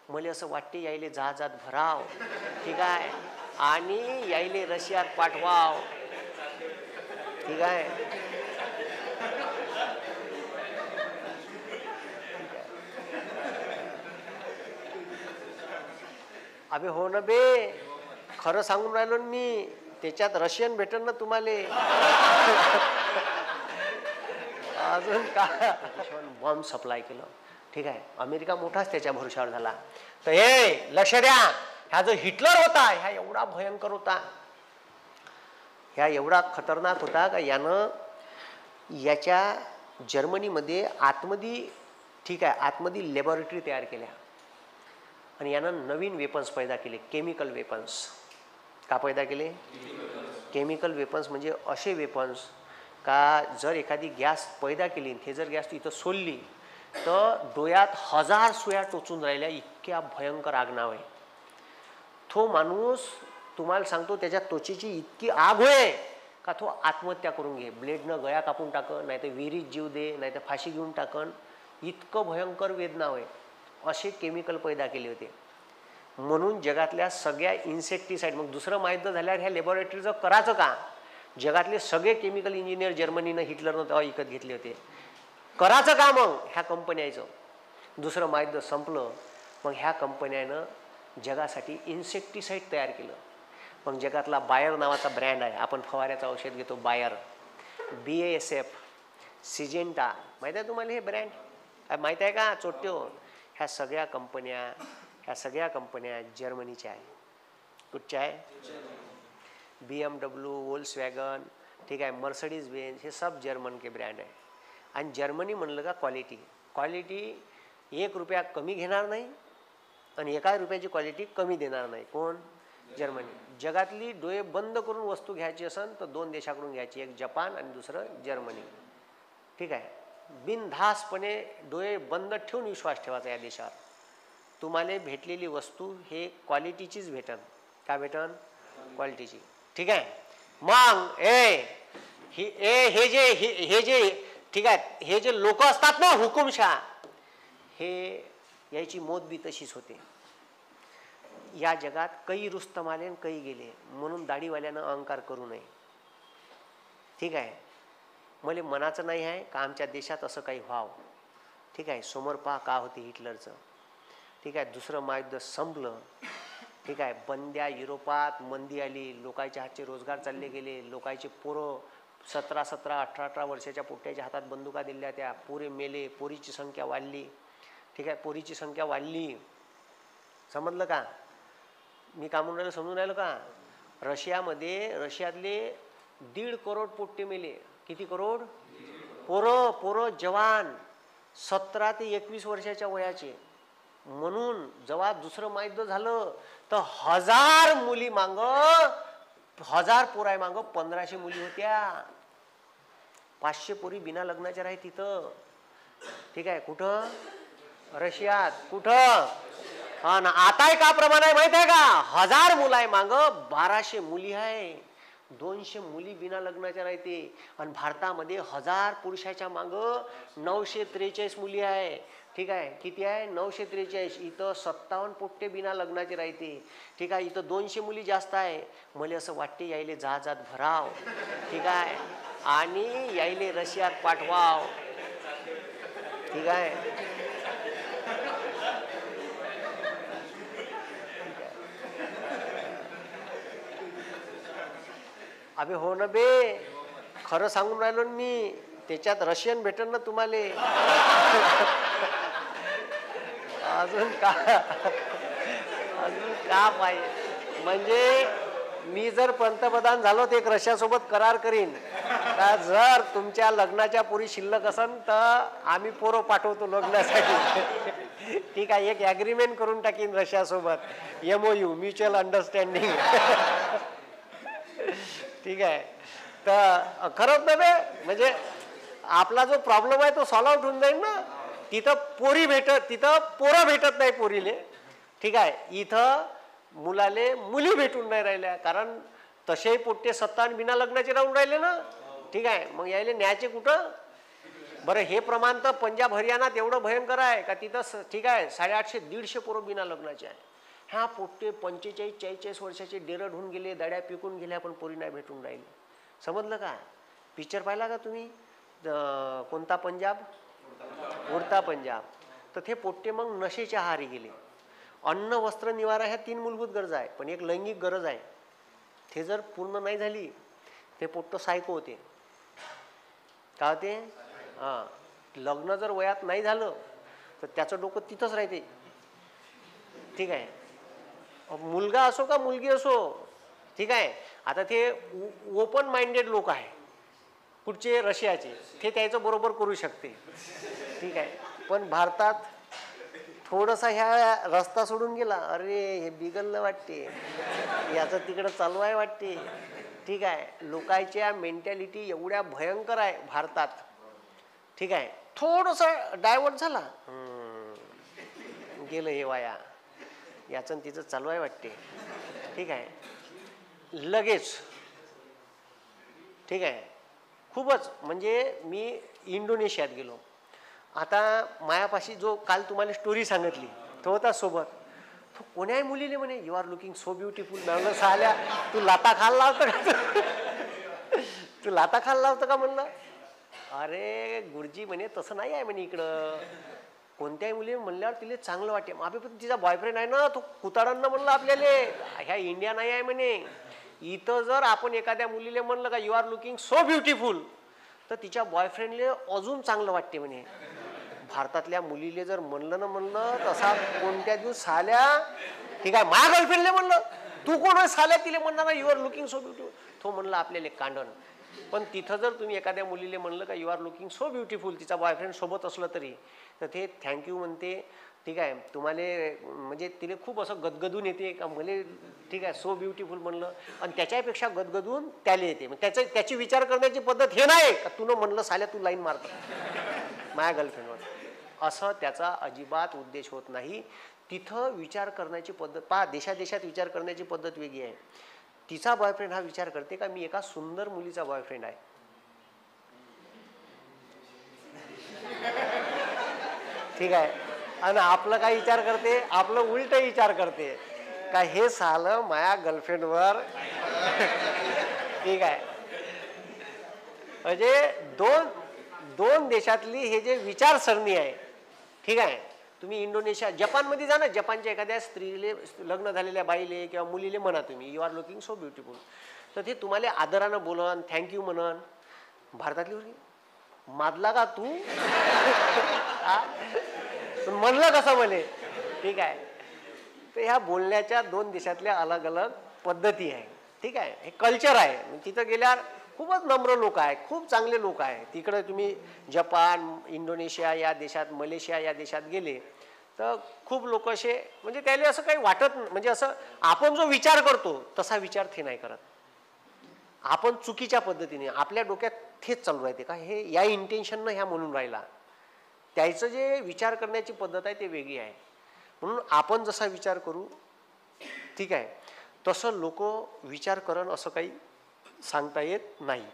मला असं वाटते यायले जहाजात भराव, ठीक आहे, आणि यायले रशियात पाठवाव, ठीक आहे. अबे हो ना बे, खरं सांगून राहिलो ना मी. त्याच्यात रशियन भेटन ना तुम्हाला. अजून काय बॉम्ब सप्लाय केलं, ठीक आहे. अमेरिका मोठाच त्याच्या भरोशावर झाला. तर हे लक्ष द्या, ह्या जो हिटलर होता ह्या एवढा भयंकर होता, ह्या एवढा खतरनाक होता का यानं याच्या जर्मनीमध्ये आतमध्ये, ठीक आहे, आतमध्ये लॅबोरेटरी तयार केल्या आणि यानं नवीन वेपन्स पैदा केले, केमिकल वेपन्स. का पैदा केले? Chemical weapons. म्हणजे असे वेपन्स का जर एखादी गॅस पैदा केली, हे जर गॅस इथं सोडली तर डोळ्यात 1000 सुया टोचून राहिल्या, इतक्या भयंकर आगनाव आहे. तो माणूस तुम्हाला सांगतो त्याच्या त्वचेची इतकी आग होय का तो आत्महत्या करून घे, ब्लेडनं गळा कापून टाकन, नाही तर विहिरीत जीव दे, नाही तर फाशी घेऊन टाकन. इतकं भयंकर वेदना होय. असे केमिकल पैदा केले होते. म्हणून जगातल्या सगळ्या इन्सेक्टिसाईड, मग दुसरं महायुद्ध झाल्यावर ह्या लॅबोरेटरीचं करायचं का? जगातले सगळे केमिकल इंजिनियर जर्मनीनं हिटलरनं तेव्हा विकत घेतले होते. करायचं का मग ह्या कंपन्याचं? दुसरं महायुद्ध संपलं, मग ह्या कंपन्यानं जगासाठी इन्सेक्टिसाईड तयार केलं. मग जगातला बायर नावाचा ब्रँड आहे, आपण फवाऱ्याचं औषध घेतो बायर, BASF, सिजेंटा, माहीत आहे तुम्हाला हे ब्रँड? माहीत आहे का चोट्यो? ह्या सगळ्या कंपन्या जर्मनीच्या आहे. कुठच्या आहे? BMW, वोल्क्सवॅगन, ठीक आहे, मर्सिडीज बेंज, हे सब जर्मन के ब्रँड आहे. आणि जर्मनी म्हणलं का क्वालिटी 1 रुपया कमी घेणार नाही आणि 1 रुपयाची क्वालिटी कमी देणार नाही. कोण? जर्मनी. जगातली डोळे बंद करून वस्तू घ्यायची असेल तर 2 देशाकडून घ्यायची, एक जपान आणि दुसरं जर्मनी, ठीक आहे. बिनधास्तपणे डोळे बंद ठेवून विश्वास ठेवायचा या देशावर. तुम्हाला भेटलेली वस्तू हे क्वालिटीचीच भेटन. का भेटन? क्वालिटीची, ठीक आहे. मग हे जे ठीक आहे, हे जे लोक असतात ना हुकुमशाह, हे याची मोद बी तशीच होते. या जगात काही रुस्तम आले आणि काही गेले, म्हणून दाढीवाल्यानं अहंकार करू नये, ठीक आहे. मला मनाचं नाही आहे का आमच्या देशात असं काही व्हावं, ठीक आहे. समोर पहा का होते हिटलरचं, ठीक आहे. दुसरं महायुद्ध संपलं, ठीक आहे. बंद्या युरोपात मंदी आली, लोकांच्या हातचे रोजगार चालले गेले, लोकांचे पोरं 17-17, 18-18 वर्षाच्या पोट्याच्या हातात बंदुका दिल्या, त्या पोरे मेले, पोरीची संख्या वाढली, ठीक आहे. पोरीची संख्या वाढली, समजलं का मी का म्हणून राहिलो? समजून राहिलं का? रशियातले 1.5 करोड पोट्टे मेले. किती करोड? पोरं जवान 17 ते 21 वर्षाच्या वयाचे. म्हणून जेव्हा दुसरं महायुद्ध झालं तर 1000 मुली मांग, 1000 पोराय मांग 1500 मुली होत्या. 500 पोरी बिना लग्नाच्या राही तिथं, ठीक आहे. कुठं? रशियात. कुठं? हा ना. आता का प्रमाण आहे माहित आहे का? 1000 मुलं आहे मांग 1200 मुली आहे. 200 मुली बिना लग्नाच्या राहते. आणि भारतामध्ये 1000 पुरुषाच्या मांग 943 मुली आहे, ठीक आहे. किती आहे? 943. इथं 57 पोट्टे बिना लग्नाचे राहते, ठीक आहे. इथं 200 मुली जास्त आहे. मला असं वाटते यायले जहाजात भराव, ठीक आहे, आणि यायले रशियात पाठवाव, ठीक आहे. अबे हो ना बे, खरं सांगून राहिलो ना मी. त्याच्यात रशियन भेटन ना तुम्हाला. अजून का पाहिजे? म्हणजे मी जर पंतप्रधान झालो तर एक रशियासोबत करार करीन का जर तुमच्या लग्नाच्या पोरी शिल्लक असन तर आम्ही पोरं पाठवतो लग्नासाठी, ठीक आहे. एक ॲग्रीमेंट करून टाकीन रशियासोबत, MOU, म्युच्युअल अंडरस्टँडिंग, ठीक आहे. तर खरंच ना बे, म्हणजे आपला जो प्रॉब्लेम आहे तो सॉल्व आउट होऊन जाईल ना. तिथं पोरं भेटत नाही पोरीले, ठीक आहे. इथं मुलाले मुली भेटून नाही राहिल्या, कारण तसेही पोट्टे 17 बिना लग्नाचे राहून राहिले ना, ठीक आहे. मग यायले न्यायचे कुठं? बरं हे प्रमाण तर पंजाब हरियाणात एवढं भयंकर आहे का तिथं ठीक आहे 850-150 पोरं बिना लग्नाचे आहे. ह्या पोट्टे 45-44 वर्षाचे डेरड होऊन गेले, दड्या पिकून गेल्या, पण पोरी नाही भेटून राहिले. समजलं का? पिक्चर पाहिला का तुम्ही? कोणता पंजाब? उडता पंजाब. तर ते पोट्टे मग नशेच्या आहारी गेले. अन्न वस्त्र निवारा ह्या 3 मूलभूत गरजा आहे, पण एक लैंगिक गरज आहे, ते जर पूर्ण नाही झाली ते पोट्ट सायको होते. का होते? हां, लग्न जर वयात नाही झालं तर त्याचं डोकं तिथंच राहते. ठीक आहे, मुलगा असो का मुलगी असो. ठीक आहे, आता ते ओपन माइंडेड लोक आहे कुठचे? रशियाचे, ते त्याचं बरोबर करू शकते. ठीक आहे, पण भारतात थोडासा ह्या रस्ता सोडून गेला, अरे हे बिघडलं वाटते, याचं तिकडं चालू आहे वाटते. ठीक आहे, लोकांच्या मेंटॅलिटी एवढ्या भयंकर आहे भारतात. ठीक आहे, थोडंसं डायव्हर्ट झाला, गेलं हे वाया, याचं तिचं चालू आहे वाटते. ठीक आहे, लगेच. ठीक आहे, खूपच. म्हणजे मी इंडोनेशियात गेलो. आता मायापाशी जो काल तुम्हाला स्टोरी सांगितली तो होता सोबत. तो कोण्याही मुलीने म्हणे you are looking so beautiful. म्हणलं साल्या तू लाता खायला लावतं का? तू लाता खायला लावतं का म्हणलं? अरे गुरुजी म्हणे तसं नाही आहे म्हणे इकडं. कोणत्याही मुली म्हणल्यावर तिला चांगलं वाटते. माफी पण तिचा बॉयफ्रेंड आहे ना, तो कुताडांना म्हणलं आपल्याला ह्या इंडिया नाही आहे म्हणे. इथं जर आपण एखाद्या मुलीला म्हणलं का you are looking so beautiful तर तिच्या बॉयफ्रेंडले अजून चांगलं वाटते म्हणे. भारतातल्या मुलीले जर म्हणलं ना म्हणलं तसा कोणत्या दिवस साल्या. ठीक आहे, माझ्या गर्लफ्रेंडले म्हणलं तू कोण आहे साल्या, तिला म्हणणार ना you are looking so beautiful. तो म्हणलं आपल्याला कांडण. पण तिथं जर तुम्ही एखाद्या मुलीला म्हणलं का you are looking so beautiful, तिचा बॉयफ्रेंड सोबत असलं तरी, तर ते थँक्यू म्हणते. ठीक आहे, तुम्हाला म्हणजे तिला खूप असं गदगदून येते का मला. ठीक आहे, सो ब्युटिफुल म्हणलं आणि त्याच्यापेक्षा गदगदून त्याला येते. मग त्याची विचार करण्याची पद्धत हे नाही का तू म्हणलं साल्या तू लाईन मारतो माझ्या गर्लफ्रेंडवर, असं त्याचा अजिबात उद्देश होत नाही. तिथं विचार करण्याची पद्धत पहा, देशात विचार करण्याची पद्धत वेगळी आहे. तिचा बॉयफ्रेंड हा विचार करते का मी एका सुंदर मुलीचा बॉयफ्रेंड आहे. ठीक आहे, आणि आपलं काय विचार करते? आपलं उलट विचार करते का हे सालं माया गर्लफ्रेंडवर. ठीक आहे, म्हणजे दोन देशातली हे जे विचारसरणी आहे. ठीक आहे, तुम्ही इंडोनेशिया जपानमध्ये जा ना, जपानच्या एखाद्या स्त्रीले लग्न झालेल्या बाईले किंवा मुलीले म्हणा तुम्ही you are looking so beautiful, तर ते तुम्हाला आदरानं बोलन, थँक्यू म्हणन. भारतातली मादला का तू? म्हणलं कसं म्हणे. ठीक आहे, तर ह्या बोलण्याच्या 2 देशातल्या अलग अलग पद्धती आहे. ठीक आहे, हे कल्चर आहे. तिथं गेल्यावर खूपच नम्र लोक आहे, खूप चांगले लोक आहे. तिकडे तुम्ही जपान, इंडोनेशिया या देशात, मलेशिया या देशात गेले तर खूप लोक असे म्हणजे त्याला असं काही वाटत, म्हणजे असं आपण जो विचार करतो तसा विचार ते नाही करत. आपण चुकीच्या पद्धतीने आपल्या डोक्यात तेच चालू राहते का हे या इंटेन्शननं ह्या म्हणून राहिला. त्याचं जे विचार करण्याची पद्धत आहे ते वेगळी आहे. म्हणून आपण जसा विचार करू, ठीक आहे, तसं लोक विचार करण असं काही सांगता येत नाही.